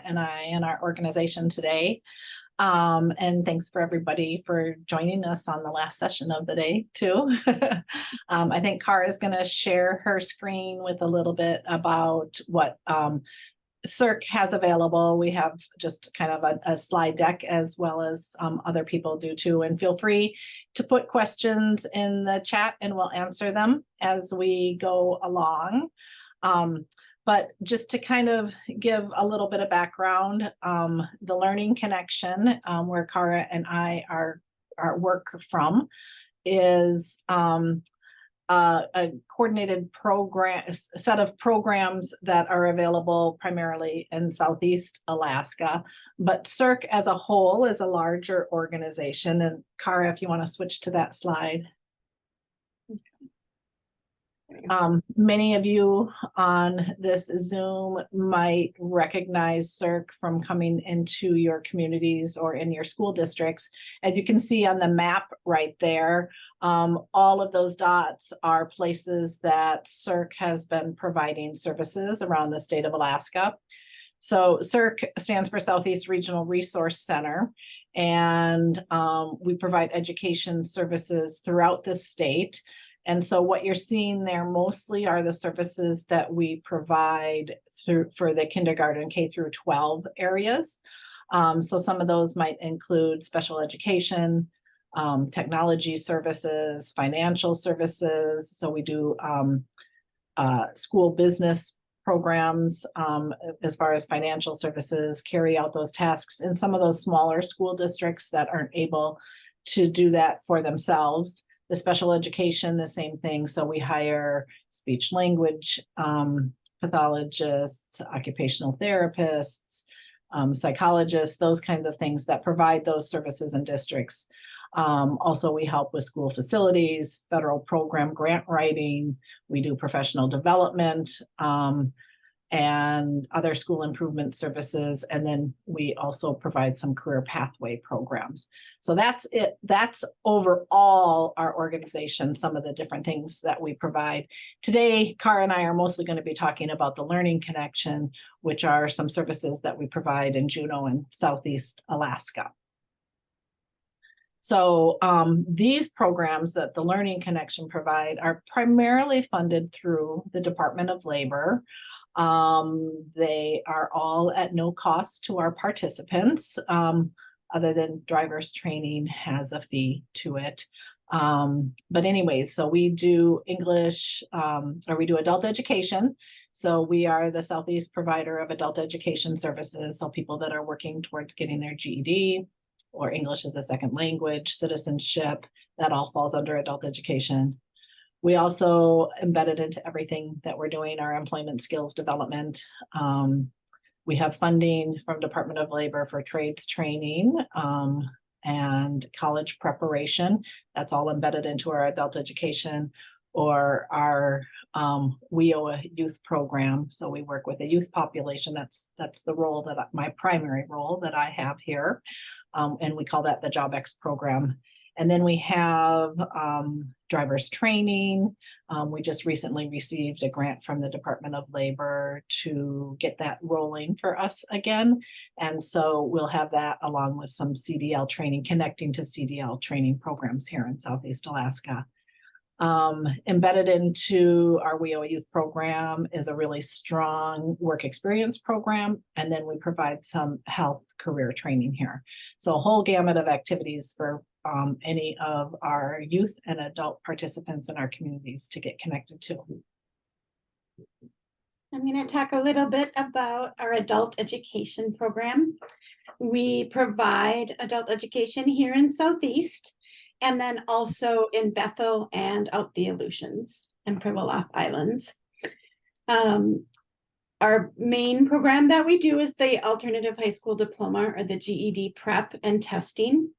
and I and our organization today. And thanks for everybody for joining us on the last session of the day too. I think Cara is going to share her screen with a little bit about what SERRC has available. We have just kind of a slide deck as well as other people do too. And feel free to put questions in the chat and we'll answer them as we go along. But just to kind of give a little bit of background, the Learning Connection, where Cara and I are work from, is a coordinated program, a set of programs that are available primarily in Southeast Alaska. But SERRC as a whole is a larger organization. And Cara, if you want to switch to that slide. Many of you on this Zoom might recognize SERRC from coming into your communities or in your school districts. As you can see on the map right there, all of those dots are places that SERRC has been providing services around the state of Alaska. So SERRC stands for Southeast Regional Resource Center, and we provide education services throughout the state. And so what you're seeing there mostly are the services that we provide for the kindergarten K through 12 areas. So some of those might include special education, technology services, financial services. So we do school business programs as far as financial services, carry out those tasks in some of those smaller school districts that aren't able to do that for themselves. The special education, the same thing. So we hire speech language pathologists, occupational therapists, psychologists, those kinds of things that provide those services in districts. Also, we help with school facilities, federal program grant writing. We do professional development and other school improvement services. And then we also provide some career pathway programs. So that's it. That's overall our organization, some of the different things that we provide. Today, Cara and I are mostly going to be talking about the Learning Connection, which are some services that we provide in Juneau and Southeast Alaska. So these programs that the Learning Connection provide are primarily funded through the Department of Labor. They are all at no cost to our participants, other than driver's training has a fee to it. But anyways, so we do English, or we do adult education. So we are the Southeast provider of adult education services. So people that are working towards getting their GED or English as a second language, citizenship, that all falls under adult education. We also embedded into everything that we're doing our employment skills development. We have funding from Department of Labor for trades training and college preparation. That's all embedded into our adult education or our WEOA youth program. So we work with a youth population. That's the role that my primary role that I have here. And we call that the JobX program. And then we have driver's training. We just recently received a grant from the Department of Labor to get that rolling for us again. And so we'll have that along with some CDL training, connecting to CDL training programs here in Southeast Alaska. Embedded into our WEOA youth program is a really strong work experience program. And then we provide some health career training here. So a whole gamut of activities for any of our youth and adult participants in our communities to get connected to. I'm going to talk a little bit about our adult education program. We provide adult education here in Southeast, and then also in Bethel and out the Aleutians and Pribilof Islands. Our main program that we do is the Alternative High School Diploma, or the GED prep and testing.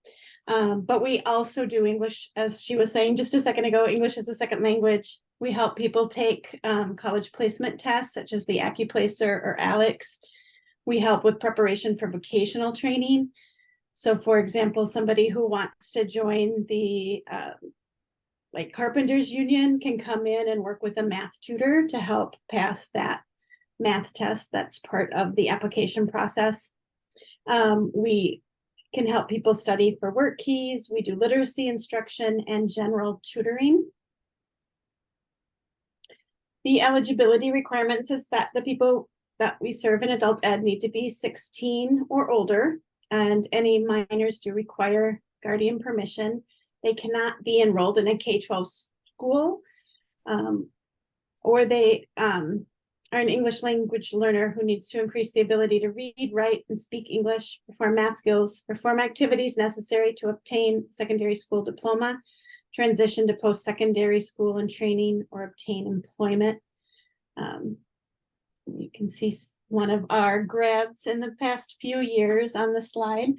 But we also do English, as she was saying just a second ago, English as a second language. We help people take college placement tests, such as the ACCUPlacer or ALEX. We help with preparation for vocational training. So for example, somebody who wants to join the like Carpenters Union can come in and work with a math tutor to help pass that math test. That's part of the application process. We can help people study for work keys. We do literacy instruction and general tutoring. The eligibility requirements is that the people that we serve in adult ed need to be 16 or older, and any minors do require guardian permission. They cannot be enrolled in a K-12 school, or they are an English language learner who needs to increase the ability to read, write, and speak English, perform math skills, perform activities necessary to obtain secondary school diploma, transition to post-secondary school and training, or obtain employment. You can see one of our grads in the past few years on the slide.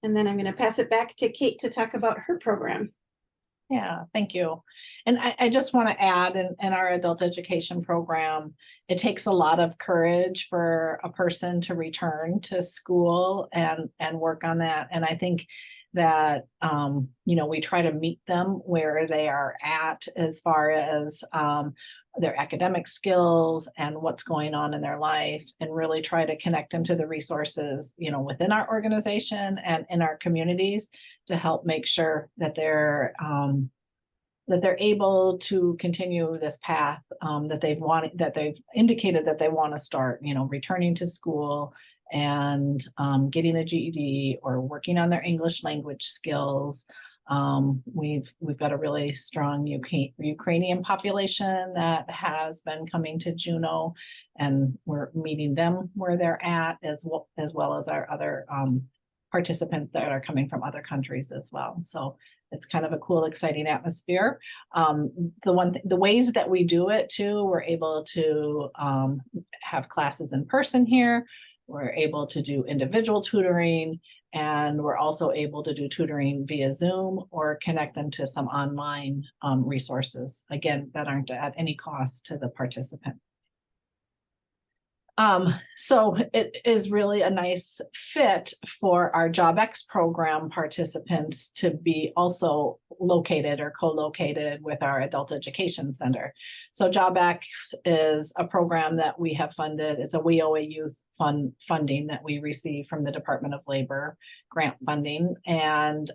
And then I'm going to pass it back to Kate to talk about her program. Yeah, thank you. And I just want to add in our adult education program, it takes a lot of courage for a person to return to school and work on that. And I think that, we try to meet them where they are at as far as their academic skills and what's going on in their life, and really try to connect them to the resources, within our organization and in our communities to help make sure that they're able to continue this path that they've indicated that they want to start, returning to school and getting a GED or working on their English language skills. We've got a really strong Ukrainian population that has been coming to Juneau, and we're meeting them where they're at, as well as our other participants that are coming from other countries as well. So it's kind of a cool, exciting atmosphere. The ways that we do it too, we're able to have classes in person here. We're able to do individual tutoring, and we're also able to do tutoring via Zoom or connect them to some online resources, again, that aren't at any cost to the participant. So it is really a nice fit for our JobX program participants to be also located or co-located with our adult education center. So JobX is a program that we have funded. It's a We Owe a Youth funding that we receive from the Department of Labor grant funding. And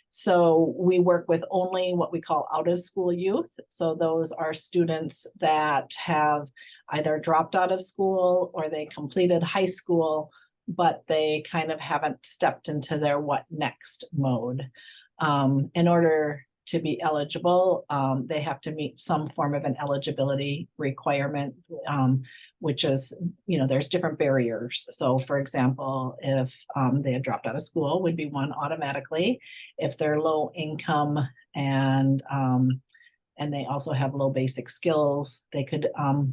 so we work with only what we call out of school youth. So those are students that have either dropped out of school or they completed high school, but they kind of haven't stepped into their what next mode. In order to be eligible, they have to meet some form of an eligibility requirement, which is, there's different barriers. So for example, if they had dropped out of school, would be one automatically. If they're low income and they also have low basic skills, they could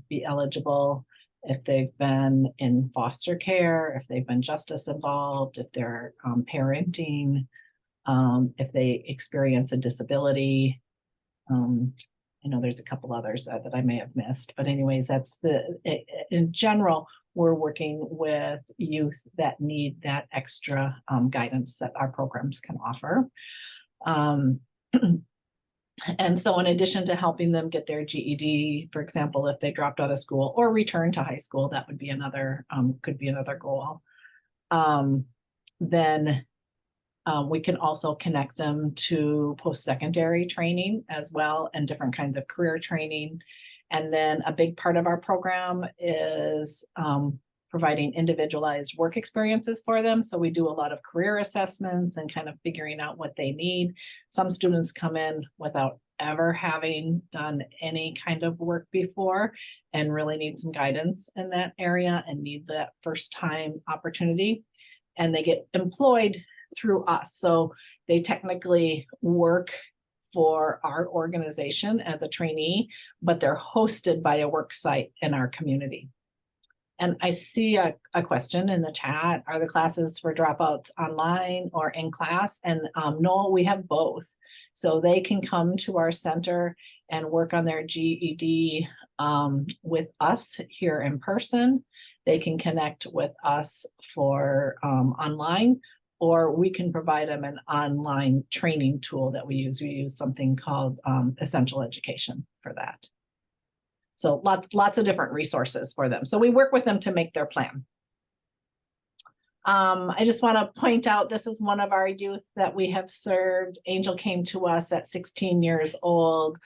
be eligible. If they've been in foster care, if they've been justice involved, if they're parenting, if they experience a disability. There's a couple others that I may have missed, but anyways, in general, we're working with youth that need that extra guidance that our programs can offer. And so in addition to helping them get their GED, for example, if they dropped out of school or return to high school, that would be another, could be another goal. Then we can also connect them to post-secondary training as well, and different kinds of career training. And then a big part of our program is providing individualized work experiences for them. So we do a lot of career assessments and kind of figuring out what they need. Some students come in without ever having done any kind of work before and really need some guidance in that area and need that first time opportunity. And they get employed through us. So they technically work for our organization as a trainee, but they're hosted by a work site in our community. And I see a question in the chat. Are the classes for dropouts online or in class? And no, we have both. So they can come to our center and work on their GED with us here in person. They can connect with us for online, or we can provide them an online training tool that we use. We use something called Essential Education for that. So lots of different resources for them. So we work with them to make their plan. I just want to point out, this is one of our youth that we have served. Angel came to us at 16 years old.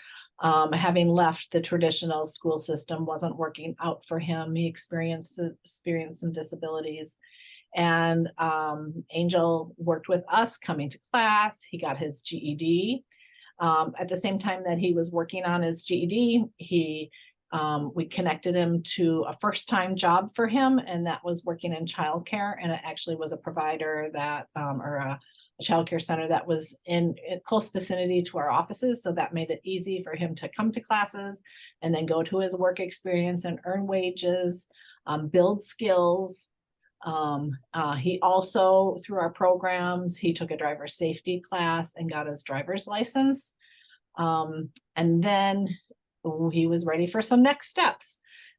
Having left the traditional school system, wasn't working out for him. He experienced some disabilities. And Angel worked with us coming to class. He got his GED. At the same time that he was working on his GED, we connected him to a first-time job for him, and that was working in childcare. And it actually was a provider that, or a childcare center that was in close vicinity to our offices. So that made it easy for him to come to classes and then go to his work experience and earn wages, build skills. He also, through our programs, he took a driver's safety class and got his driver's license. And then he was ready for some next steps.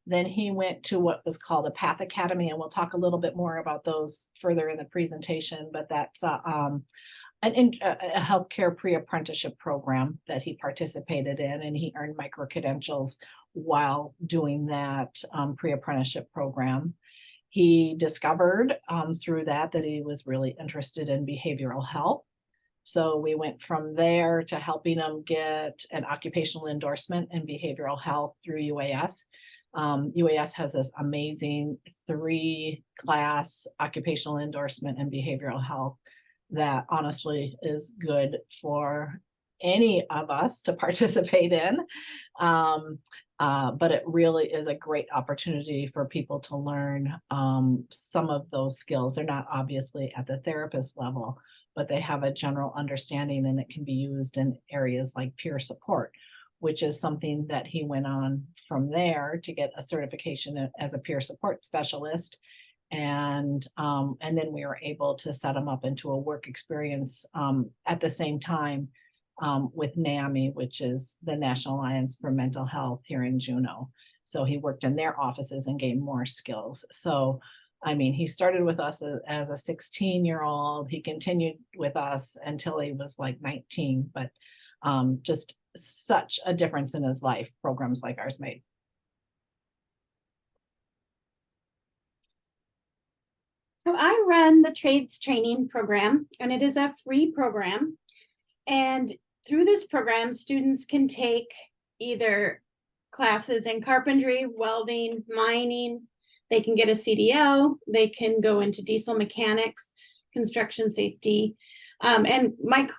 Then he went to what was called a Path Academy, and we'll talk a little bit more about those further in the presentation, but that's a healthcare pre-apprenticeship program that he participated in, and he earned micro-credentials while doing that pre-apprenticeship program. He discovered through that he was really interested in behavioral health. So we went from there to helping him get an occupational endorsement in behavioral health through UAS. UAS has this amazing 3-class occupational endorsement in behavioral health that honestly is good for any of us to participate in. But it really is a great opportunity for people to learn some of those skills. They're not obviously at the therapist level, but they have a general understanding, and it can be used in areas like peer support, which is something that he went on from there to get a certification as a peer support specialist. And then we were able to set him up into a work experience at the same time with NAMI, which is the National Alliance for Mental Health here in Juneau. So he worked in their offices and gained more skills. So, I mean, he started with us as a 16-year-old. He continued with us until he was like 19, but just such a difference in his life programs like ours made. So I run the trades training program, and it is a free program. And through this program, students can take either classes in carpentry, welding, mining. They can get a CDL. They can go into diesel mechanics, construction safety. And my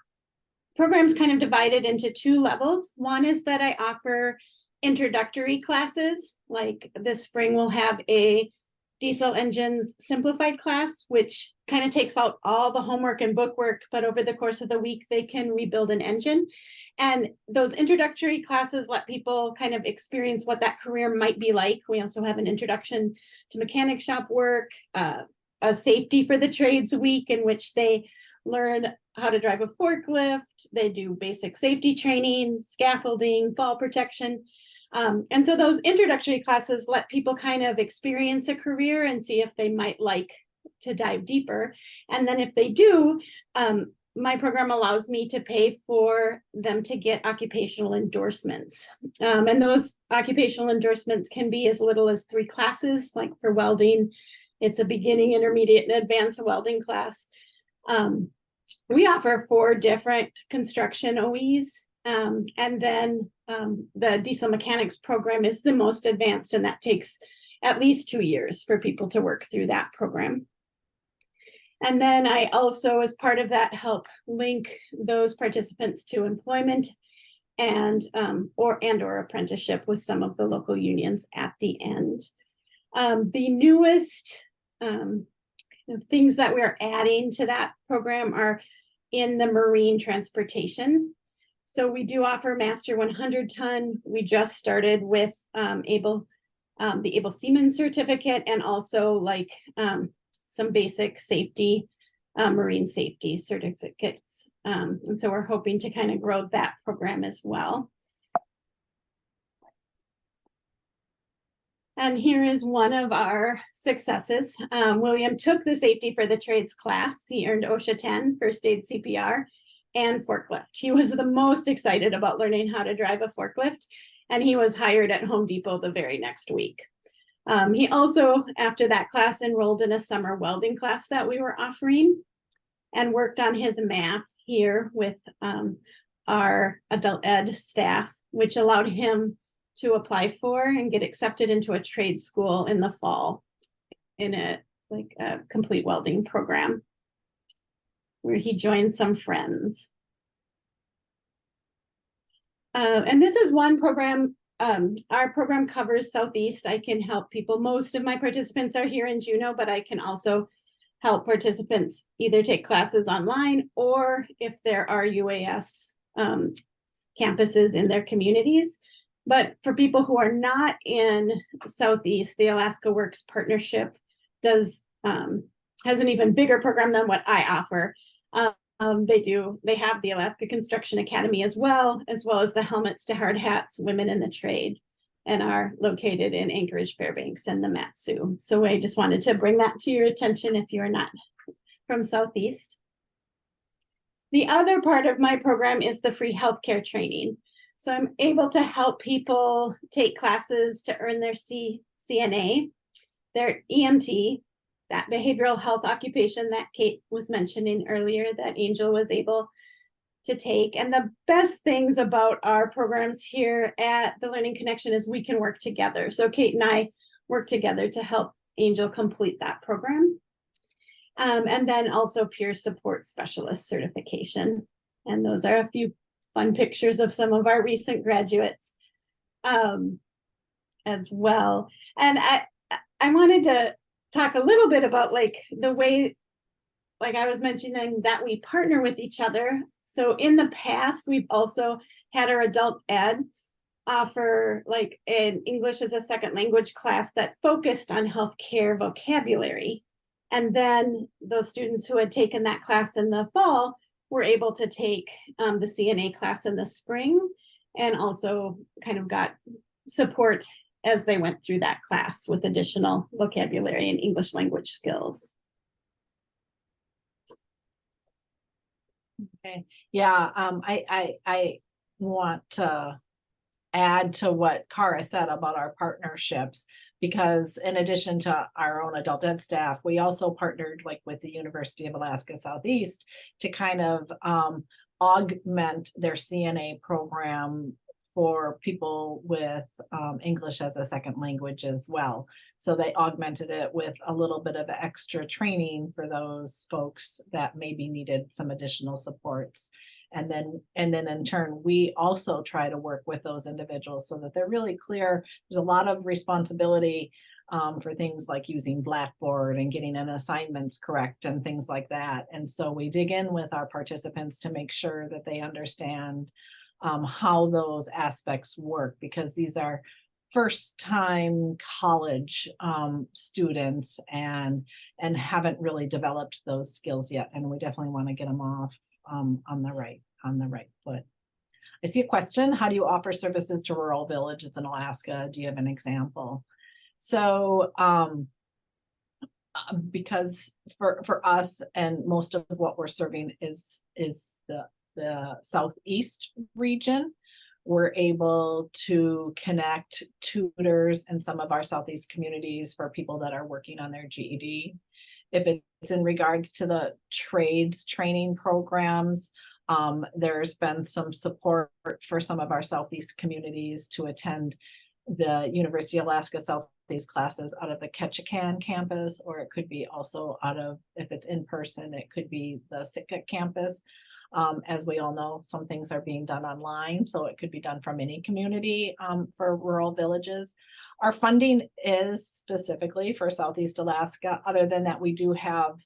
program's kind of divided into 2 levels. One is that I offer introductory classes. Like this spring, we'll have a diesel engines simplified class, which kind of takes out all the homework and bookwork, but over the course of the week, they can rebuild an engine. And those introductory classes let people kind of experience what that career might be like. We also have an introduction to mechanic shop work, a safety for the trades week in which they learn how to drive a forklift. They do basic safety training, scaffolding, fall protection. And so those introductory classes let people kind of experience a career and see if they might like to dive deeper. And then if they do, my program allows me to pay for them to get occupational endorsements. And those occupational endorsements can be as little as 3 classes. Like for welding, it's a beginning, intermediate, and advanced welding class. We offer 4 different construction OEs. And then the diesel mechanics program is the most advanced, and that takes at least 2 years for people to work through that program. And then I also, as part of that, help link those participants to employment and or apprenticeship with some of the local unions at the end. The newest things that we're adding to that program are in the marine transportation. So we do offer Master 100 ton. We just started with the Able Seaman certificate, and also like some basic safety, marine safety certificates. And so we're hoping to kind of grow that program as well. And here is one of our successes. William took the safety for the trades class. He earned OSHA 10, first aid CPR, and forklift. He was the most excited about learning how to drive a forklift. and he was hired at Home Depot the very next week. He also, after that class, enrolled in a summer welding class that we were offering and worked on his math here with our adult ed staff, which allowed him to apply for and get accepted into a trade school in the fall in a complete welding program where he joined some friends. And this is one program. Our program covers Southeast. I can help people. Most of my participants are here in Juneau, but I can also help participants either take classes online or if there are UAS campuses in their communities. But for people who are not in Southeast, the Alaska Works Partnership has an even bigger program than what I offer. They have the Alaska Construction Academy as well as the Helmets to Hard Hats Women in the Trade, and are located in Anchorage, Fairbanks, and the Mat-Su. So I just wanted to bring that to your attention if you're not from Southeast. The other part of my program is the free healthcare training. So I'm able to help people take classes to earn their CNA, their EMT, that behavioral health occupation that Kate was mentioning earlier that Angel was able to take. And the best things about our programs here at the Learning Connection is we can work together. So Kate and I work together to help Angel complete that program. And then also peer support specialist certification. And those are a few fun pictures of some of our recent graduates as well. And I wanted to talk a little bit about the way, I was mentioning, that we partner with each other. So in the past, we've also had our adult ed offer an English as a second language class that focused on healthcare vocabulary. And then those students who had taken that class in the fall were able to take the CNA class in the spring, and also kind of got support as they went through that class with additional vocabulary and English language skills. Okay, yeah, I want to add to what Cara said about our partnerships, because in addition to our own adult ed staff, we also partnered with the University of Alaska Southeast to kind of augment their CNA program for people with English as a second language as well. So they augmented it with a little bit of extra training for those folks that maybe needed some additional supports. And then in turn, we also try to work with those individuals so that they're really clear. There's a lot of responsibility for things like using Blackboard and getting an assignments correct and things like that. And so we dig in with our participants to make sure that they understand how those aspects work, because these are first-time college students and haven't really developed those skills yet, and we definitely want to get them off on the right foot. I see a question: how do you offer services to rural villages in Alaska? Do you have an example? So because for us, and most of what we're serving is the Southeast region, we're able to connect tutors in some of our Southeast communities for people that are working on their GED. If it's in regards to the trades training programs, there's been some support for some of our Southeast communities to attend the University of Alaska Southeast classes out of the Ketchikan campus, or it could be also out of, if it's in person, it could be the Sitka campus. As we all know, some things are being done online, so it could be done from any community for rural villages. Our funding is specifically for Southeast Alaska. Other than that, we do have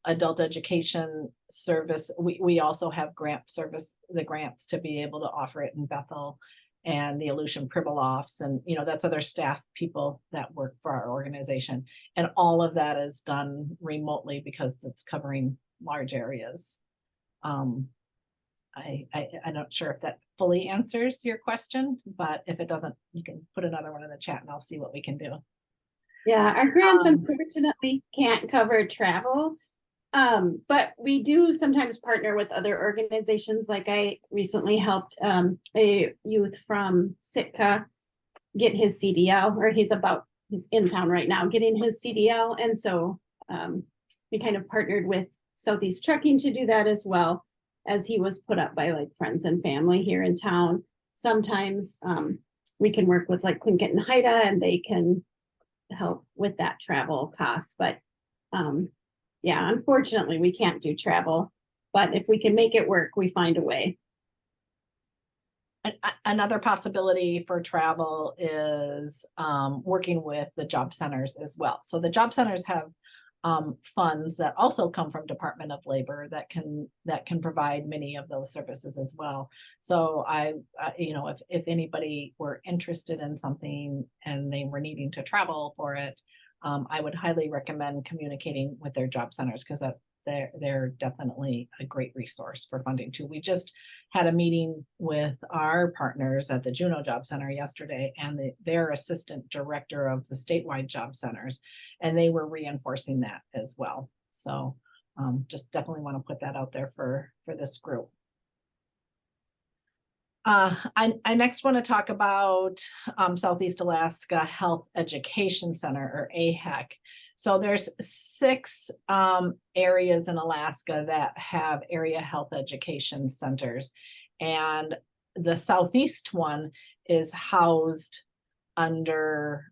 adult education service. We also have grant service, the grants to be able to offer it in Bethel and the Aleutian Pribilofs, and that's other staff people that work for our organization. And all of that is done remotely because it's covering large areas. I'm not sure if that fully answers your question, but if it doesn't, you can put another one in the chat and I'll see what we can do. Yeah, our grants unfortunately can't cover travel. But we do sometimes partner with other organizations. Like I recently helped a youth from Sitka get his CDL, or he's in town right now getting his CDL. And so we kind of partnered with Southeast Trucking to do that, as well as he was put up by like friends and family here in town. Sometimes we can work with like Tlingit and Haida, and they can help with that travel cost. But yeah, unfortunately, we can't do travel, but if we can make it work, we find a way. Another possibility for travel is working with the job centers as well. So the job centers have funds that also come from Department of Labor that can provide many of those services as well. So if anybody were interested in something and they were needing to travel for it, I would highly recommend communicating with their job centers, because they're definitely a great resource for funding too. We just had a meeting with our partners at the Juneau Job Center yesterday, and their assistant director of the statewide job centers, and they were reinforcing that as well. So just definitely want to put that out there for this group. I next want to talk about Southeast Alaska Health Education Center, or ACAC. So there's 6 areas in Alaska that have area health education centers, and the southeast one is housed under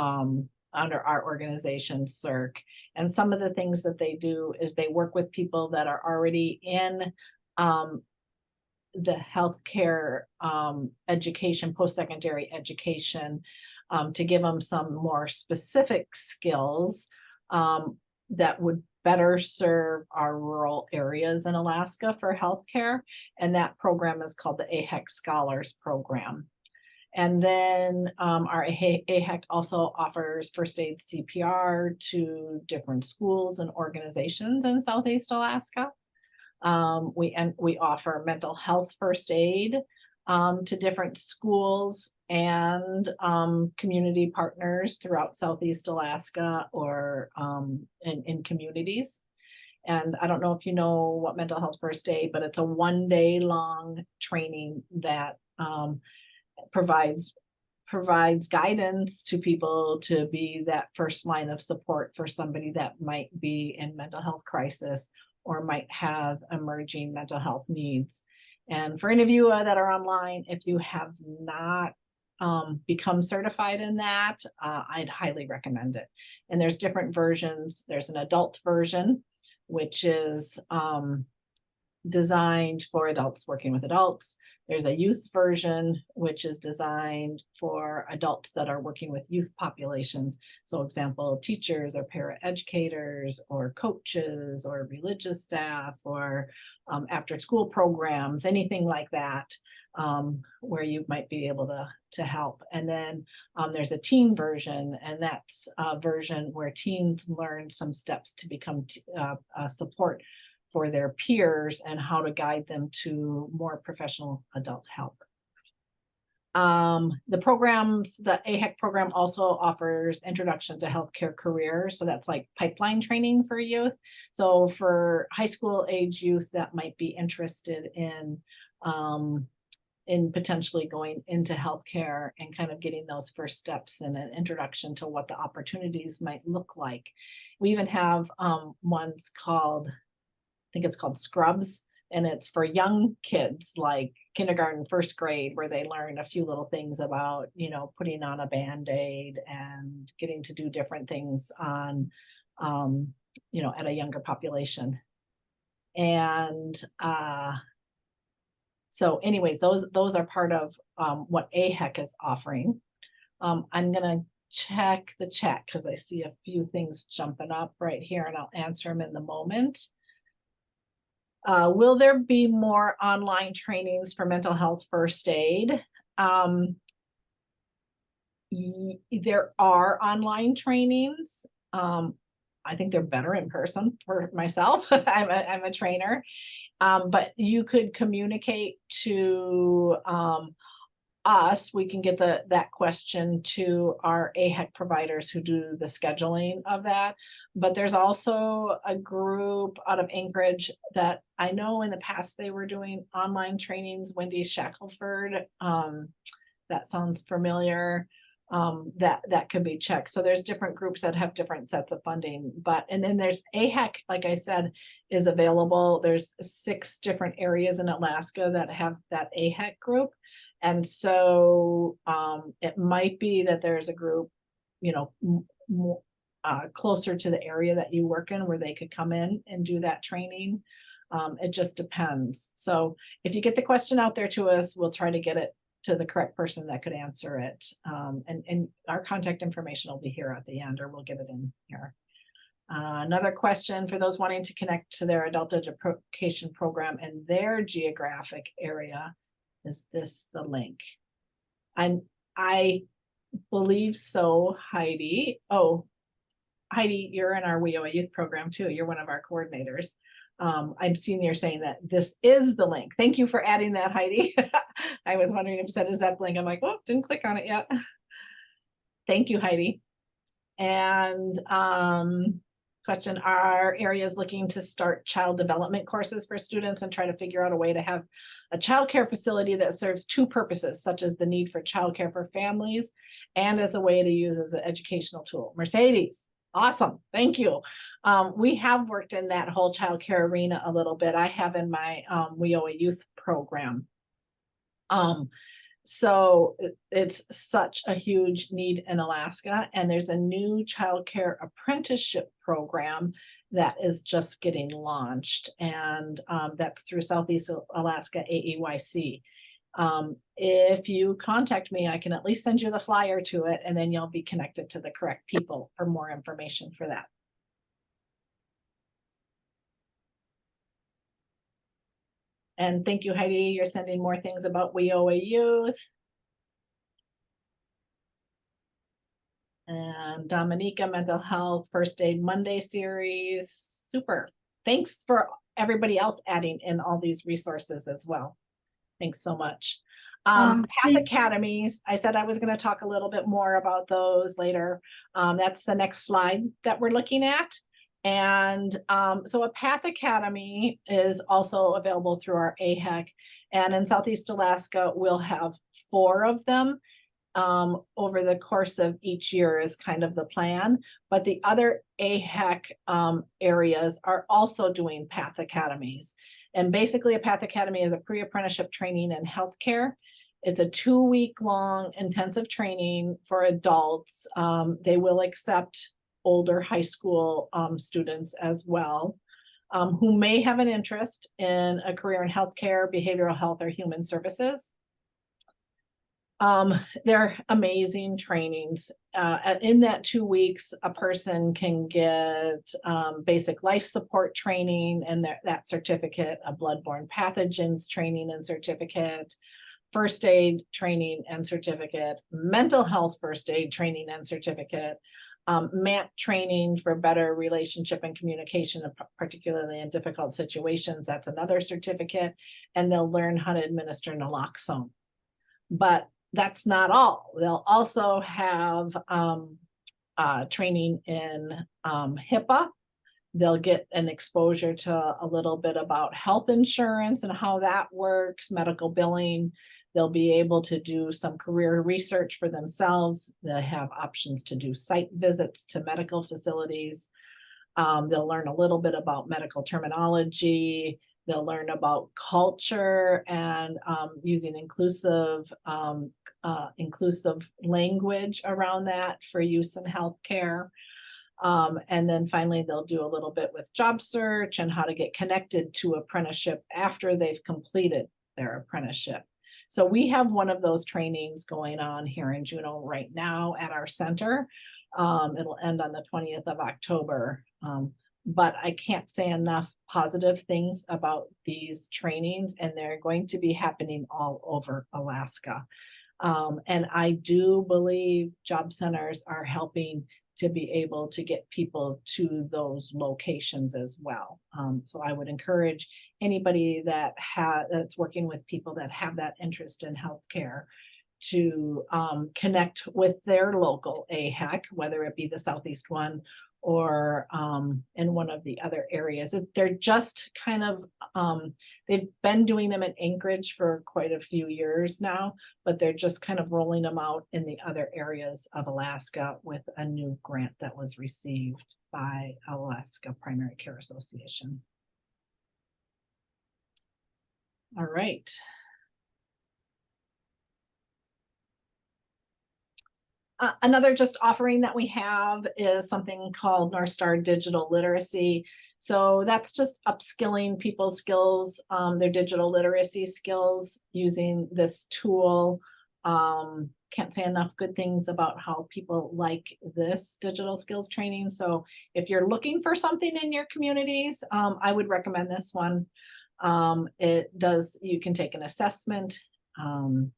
our organization, SERRC. And some of the things that they do is they work with people that are already in the healthcare education, post-secondary education, to give them some more specific skills that would better serve our rural areas in Alaska for healthcare. And that program is called the ACAC Scholars Program. And then our ACAC also offers first aid CPR to different schools and organizations in Southeast Alaska. We offer mental health first aid to different schools and community partners throughout Southeast Alaska, or in communities. And I don't know if you know what mental health first aid, but it's a 1-day long training that provides guidance to people to be that first line of support for somebody that might be in mental health crisis or might have emerging mental health needs. And for any of you that are online, if you have not become certified in that, I'd highly recommend it. And there's different versions. There's an adult version, which is designed for adults working with adults. There's a youth version, which is designed for adults that are working with youth populations. So example, teachers or paraeducators or coaches or religious staff or after school programs, anything like that, where you might be able to help. And then there's a teen version, and that's a version where teens learn some steps to become support for their peers and how to guide them to more professional adult help. The ACAC program also offers introduction to healthcare careers. So that's like pipeline training for youth. So for high school age youth that might be interested in potentially going into healthcare and kind of getting those first steps and an introduction to what the opportunities might look like. We even have ones called, I think it's called Scrubs, and it's for young kids like kindergarten, first grade, where they learn a few little things about, putting on a Band-Aid and getting to do different things on, at a younger population. And so anyways, those are part of what ACAC is offering. I'm gonna check the chat because I see a few things jumping up right here, and I'll answer them in the moment. Will there be more online trainings for mental health first aid? There are online trainings. I think they're better in person for myself. I'm a trainer, but you could communicate to us, we can get that question to our AHEC providers who do the scheduling of that. But there's also a group out of Anchorage that I know in the past they were doing online trainings. Wendy Shackelford, that sounds familiar. That could be checked. So there's different groups that have different sets of funding. And then there's AHEC, like I said, is available. There's 6 different areas in Alaska that have that AHEC group. And so it might be that there's a group, closer to the area that you work in where they could come in and do that training. It just depends. So if you get the question out there to us, we'll try to get it to the correct person that could answer it. And our contact information will be here at the end, or we'll get it in here. Another question for those wanting to connect to their adult education program in their geographic area. Is this the link? I believe so, Heidi. Oh, Heidi, you're in our WIOA youth program too. You're one of our coordinators. I'm seeing you're saying that this is the link. Thank you for adding that, Heidi. I was wondering if you said, is that the link? I'm like, oh, didn't click on it yet. Thank you, Heidi. And question, are areas looking to start child development courses for students and try to figure out a way to have a childcare facility that serves 2 purposes, such as the need for childcare for families and as a way to use as an educational tool? Mercedes, awesome, thank you. We have worked in that whole childcare arena a little bit. I have in my WIOA youth program. So it's such a huge need in Alaska, and there's a new childcare apprenticeship program that is just getting launched, and that's through Southeast Alaska AEYC. If you contact me, I can at least send you the flyer to it, and then you'll be connected to the correct people for more information for that. And thank you, Heidi. You're sending more things about WIOA Youth. And Dominica, Mental Health First Aid Monday series. Super. Thanks for everybody else adding in all these resources as well. Thanks so much. Path Academies. I said I was going to talk a little bit more about those later. That's the next slide that we're looking at. And so a Path Academy is also available through our AHEC. And in Southeast Alaska, we'll have 4 of them over the course of each year is kind of the plan. But the other AHEC areas are also doing Path Academies. And basically a Path Academy is a pre-apprenticeship training in healthcare. It's a 2-week-long intensive training for adults. They will accept older high school students as well, who may have an interest in a career in healthcare, behavioral health, or human services. They're amazing trainings. In that 2 weeks, a person can get basic life support training and that certificate, a bloodborne pathogens training and certificate, first aid training and certificate, mental health first aid training and certificate, MAT training for better relationship and communication, particularly in difficult situations. That's another certificate, and they'll learn how to administer naloxone. But that's not all. They'll also have training in HIPAA. They'll get an exposure to a little bit about health insurance and how that works, medical billing. They'll be able to do some career research for themselves. They'll have options to do site visits to medical facilities. They'll learn a little bit about medical terminology. They'll learn about culture and using inclusive language around that for use in healthcare. And then finally, they'll do a little bit with job search and how to get connected to apprenticeship after they've completed their apprenticeship. So we have one of those trainings going on here in Juneau right now at our center. It'll end on the 20th of October. But I can't say enough positive things about these trainings, and they're going to be happening all over Alaska. And I do believe job centers are helping to be able to get people to those locations as well. So I would encourage anybody that's working with people that have that interest in healthcare to connect with their local ACAC, whether it be the Southeast one or in one of the other areas. They're just kind of, they've been doing them in Anchorage for quite a few years now, but they're just kind of rolling them out in the other areas of Alaska with a new grant that was received by Alaska Primary Care Association. All right. Another just offering that we have is something called North Star Digital Literacy. So that's just upskilling people's skills, their digital literacy skills using this tool. Can't say enough good things about how people like this digital skills training. So if you're looking for something in your communities, I would recommend this one. You can take an assessment, and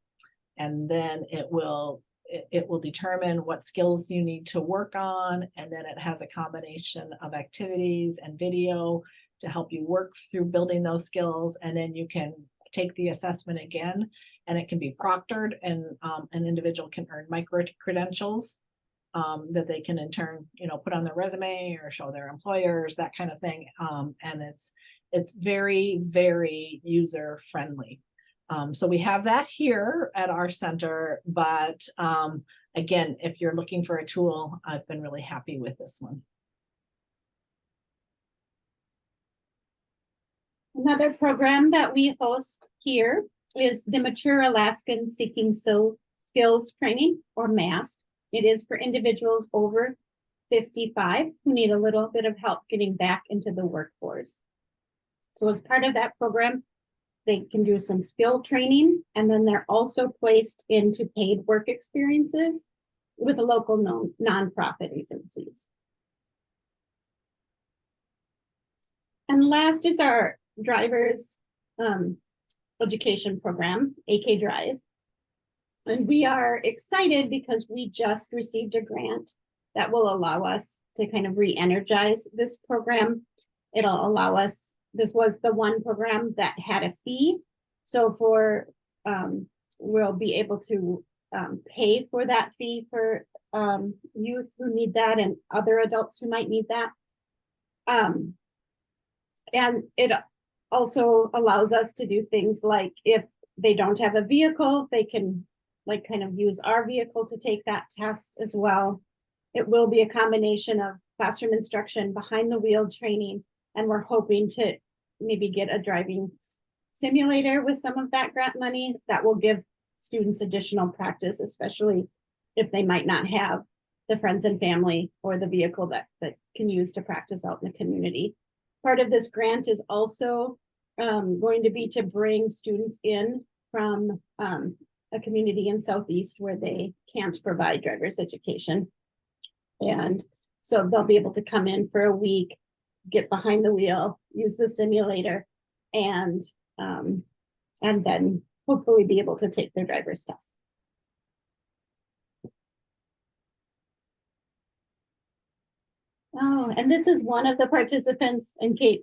then it will determine what skills you need to work on, and then it has a combination of activities and video to help you work through building those skills, and then you can take the assessment again, and it can be proctored, and an individual can earn micro credentials that they can in turn, put on their resume or show their employers, that kind of thing, and it's very, very user friendly. So we have that here at our center, but again, if you're looking for a tool, I've been really happy with this one. Another program that we host here is the Mature Alaskan Seeking Skills Training, or MAST. It is for individuals over 55 who need a little bit of help getting back into the workforce. So as part of that program, they can do some skill training, and then they're also placed into paid work experiences with local nonprofit agencies. And last is our driver's education program, AK Drive. And we are excited because we just received a grant that will allow us to kind of re-energize this program. It'll allow us, this was the one program that had a fee. So we'll be able to pay for that fee for youth who need that and other adults who might need that. And it also allows us to do things like, if they don't have a vehicle, they can kind of use our vehicle to take that test as well. It will be a combination of classroom instruction, behind the wheel training, and we're hoping to maybe get a driving simulator with some of that grant money that will give students additional practice, especially if they might not have the friends and family or the vehicle that can use to practice out in the community. Part of this grant is also going to be to bring students in from a community in Southeast where they can't provide driver's education. And so they'll be able to come in for a week, get behind the wheel, use the simulator, and then hopefully be able to take their driver's test. Oh, and this is one of the participants, and Kate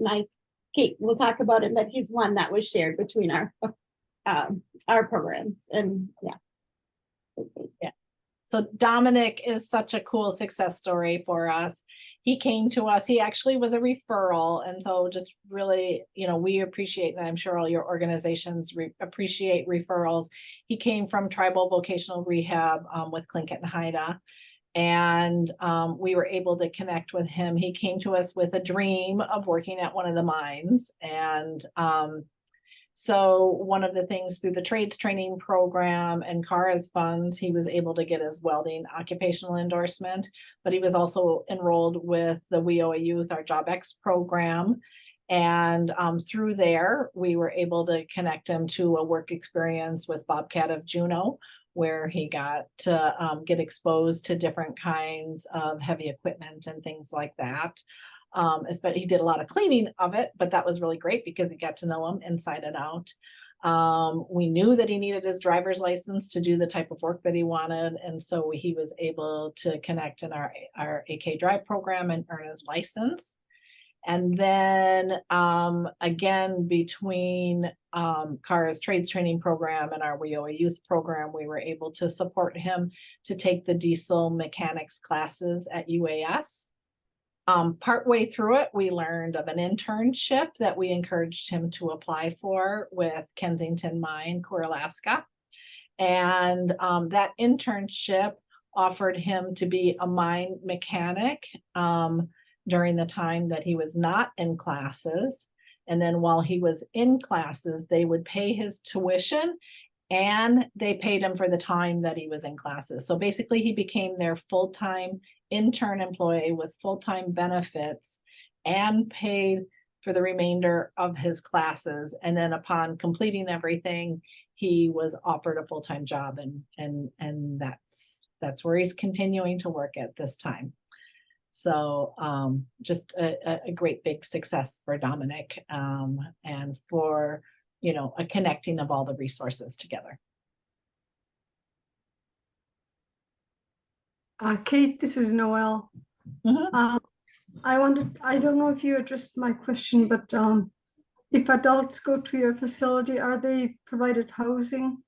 will talk about it, but he's one that was shared between our programs, and yeah. So Dominic is such a cool success story for us. He came to us, he actually was a referral. And so just really, we appreciate, and I'm sure all your organizations appreciate referrals. He came from Tribal Vocational Rehab with Tlingit and Haida. And we were able to connect with him. He came to us with a dream of working at one of the mines. And so one of the things through the trades training program and CARA's funds, he was able to get his welding occupational endorsement, but he was also enrolled with the We Owe a Youth, our JobX program. And through there, we were able to connect him to a work experience with Bobcat of Juneau, where he got to get exposed to different kinds of heavy equipment and things like that. But he did a lot of cleaning of it, but that was really great because he got to know him inside and out. We knew that he needed his driver's license to do the type of work that he wanted. And so he was able to connect in our AK Drive program and earn his license. And then again, between Kara's trades training program and our WIOA youth program, we were able to support him to take the diesel mechanics classes at UAS. Partway through it, we learned of an internship that we encouraged him to apply for with Kensington Mine, Alaska. And that internship offered him to be a mine mechanic during the time that he was not in classes. And then while he was in classes, they would pay his tuition and they paid him for the time that he was in classes. So basically he became their full-time intern employee with full-time benefits and paid for the remainder of his classes. And then upon completing everything, he was offered a full-time job, and that's where he's continuing to work at this time. So just a great big success for Dominic and for, you know, a connecting of all the resources together. Kate, this is Noelle. Mhm. I don't know if you addressed my question, but if adults go to your facility, are they provided housing?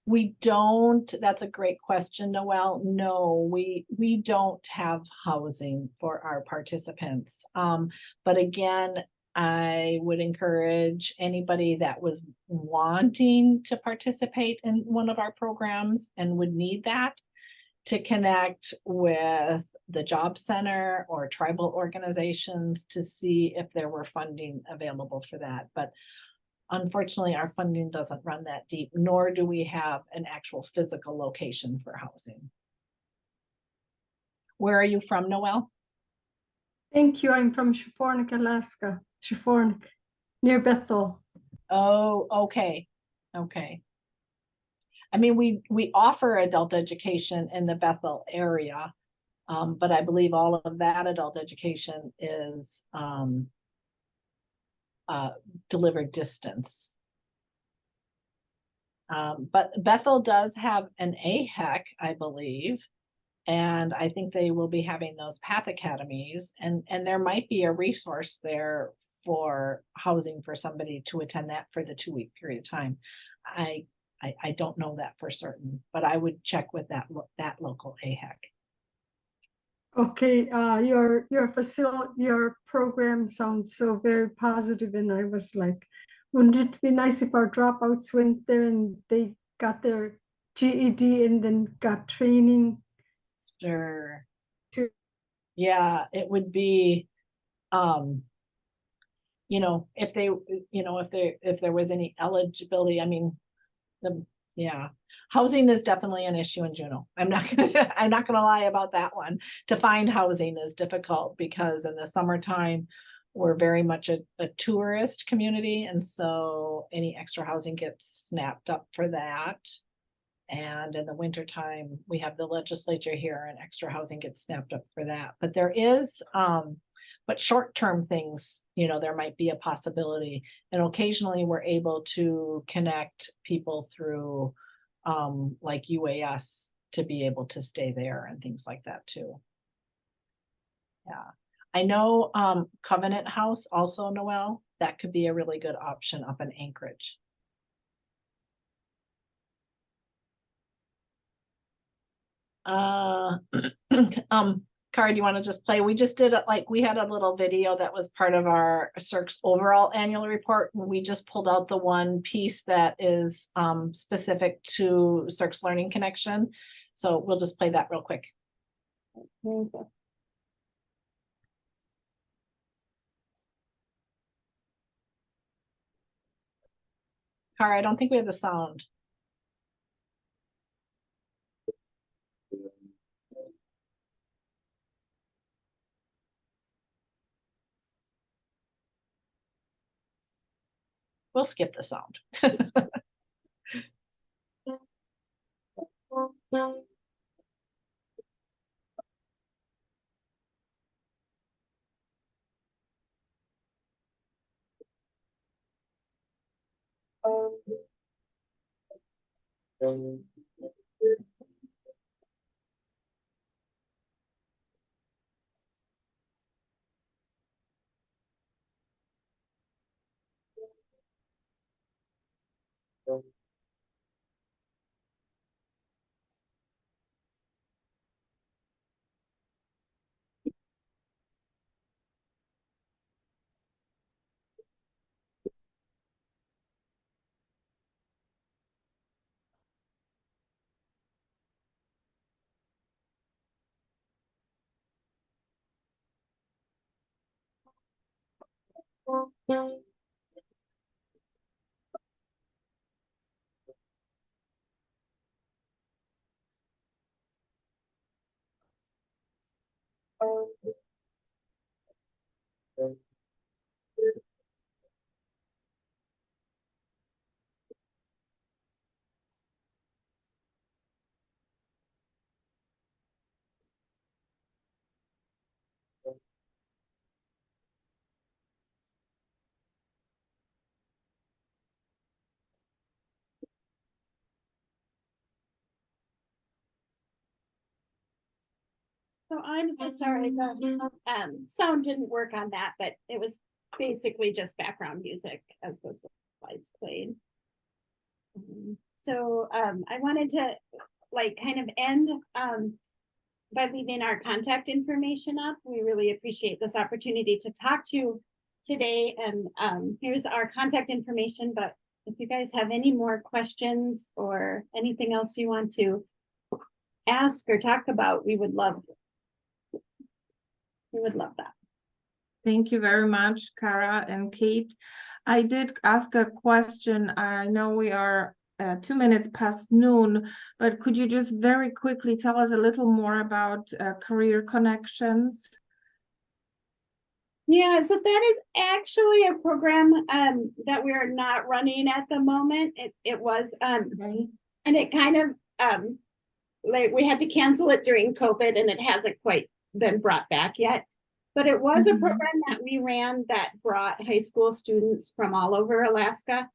We don't, that's a great question, Noelle. No, we don't have housing for our participants. But again, I would encourage anybody that was wanting to participate in one of our programs and would need that to connect with the job center or tribal organizations to see if there were funding available for that. But unfortunately, our funding doesn't run that deep, nor do we have an actual physical location for housing. Where are you from, Noelle? Thank you. I'm from Shaffornik, Alaska. Shaffornik, near Bethel. Oh, okay. Okay. I mean, we offer adult education in the Bethel area, but I believe all of that adult education is delivered distance. But Bethel does have an ACAC, I believe, and I think they will be having those path academies, and there might be a resource there for housing for somebody to attend that for the 2-week period of time. I don't know that for certain, but I would check with that local ACAC. Okay, your facility, your program sounds so very positive, and I was like, wouldn't it be nice if our dropouts went there and they got their GED and then got training? Sure. To Yeah, it would be, you know, if they, you know, if there was any eligibility, I mean, yeah, housing is definitely an issue in Juneau. I'm not gonna lie about that one. To find housing is difficult because in the summertime, we're very much a tourist community, and so any extra housing gets snapped up for that. And in the wintertime, we have the legislature here and extra housing gets snapped up for that. But there is, but short-term things, you know, there might be a possibility. And occasionally we're able to connect people through like UAS to be able to stay there and things like that too. Yeah. I know Covenant House also, Noelle, that could be a really good option up in Anchorage. Cara, do you want to just play? We just did it, like we had a little video that was part of our SERRC's overall annual report, and we just pulled out the one piece that is specific to SERRC's Learning Connection. So we'll just play that real quick. Cara, I don't think we have the sound. We'll skip the sound. So I'm so sorry, the sound didn't work on that, but it was basically just background music as the slides played. I wanted to like kind of end by leaving our contact information up. We really appreciate this opportunity to talk to you today, and here's our contact information. But if you guys have any more questions or anything else you want to ask or talk about, we would love that. Thank you very much, Kara and Kate. I did ask a question. I know we are 2 minutes past noon, but could you just very quickly tell us a little more about Career Connections? Yeah, so that is actually a program that we're not running at the moment. It was Okay. and it kind of like we had to cancel it during COVID, and it hasn't quite been brought back yet. But it was a program that we ran that brought high school students from all over Alaska,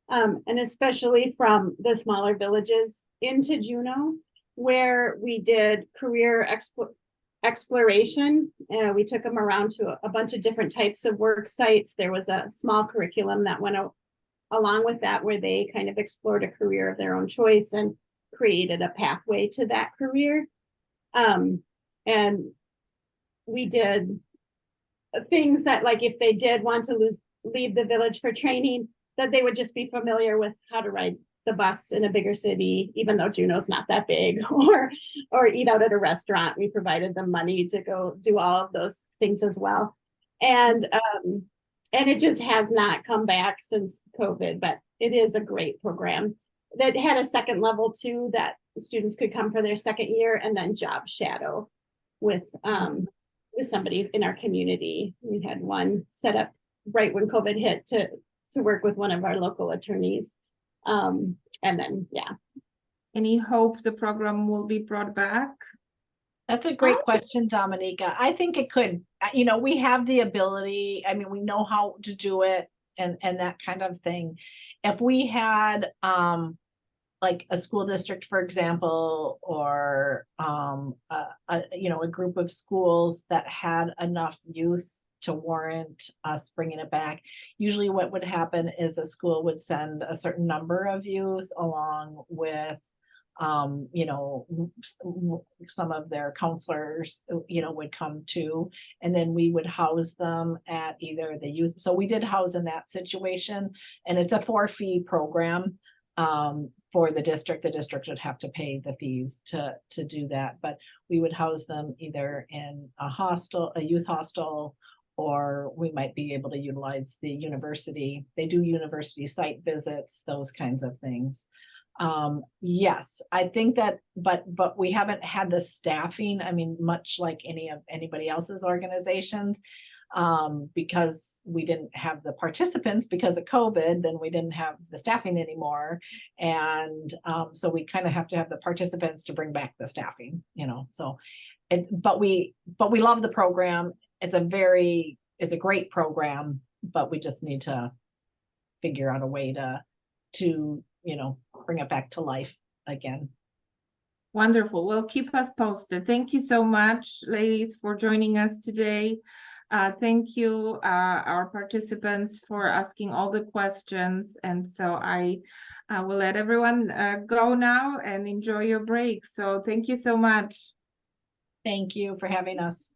and especially from the smaller villages into Juneau, where we did career exploration. We took them around to a bunch of different types of work sites. There was a small curriculum that went along with that, where they kind of explored a career of their own choice and created a pathway to that career. And we did things that, like, if they did want to leave the village for training, that they would just be familiar with how to ride the bus in a bigger city, even though Juneau's not that big, or eat out at a restaurant. We provided them money to go do all of those things as well. And it just has not come back since COVID, but it is a great program that had a second level too, that students could come for their second year and then job shadow with somebody in our community. We had one set up right when COVID hit to work with one of our local attorneys. And then, yeah. Any hope the program will be brought back? That's a great question, Dominica. I think it could. We have the ability. I mean, we know how to do it and that kind of thing. If we had like a school district, for example, or a group of schools that had enough youth to warrant us bringing it back, usually what would happen is a school would send a certain number of youth along with some of their counselors, would come too, and then we would house them at either the youth. So we did house in that situation, and it's a 4-fee program. For the district would have to pay the fees to do that, but we would house them either in a youth hostel, or we might be able to utilize the university. They do university site visits, those kinds of things. Yes, I think that, but we haven't had the staffing, I mean, much like anybody else's organizations, because we didn't have the participants because of COVID, then we didn't have the staffing anymore. And so we kind of have to have the participants to bring back the staffing, but we love the program. It's a great program, but we just need to figure out a way to bring it back to life again. Wonderful. Well, keep us posted. Thank you so much, ladies, for joining us today. Thank you, our participants, for asking all the questions. And so I will let everyone go now and enjoy your break. So thank you so much. Thank you for having us.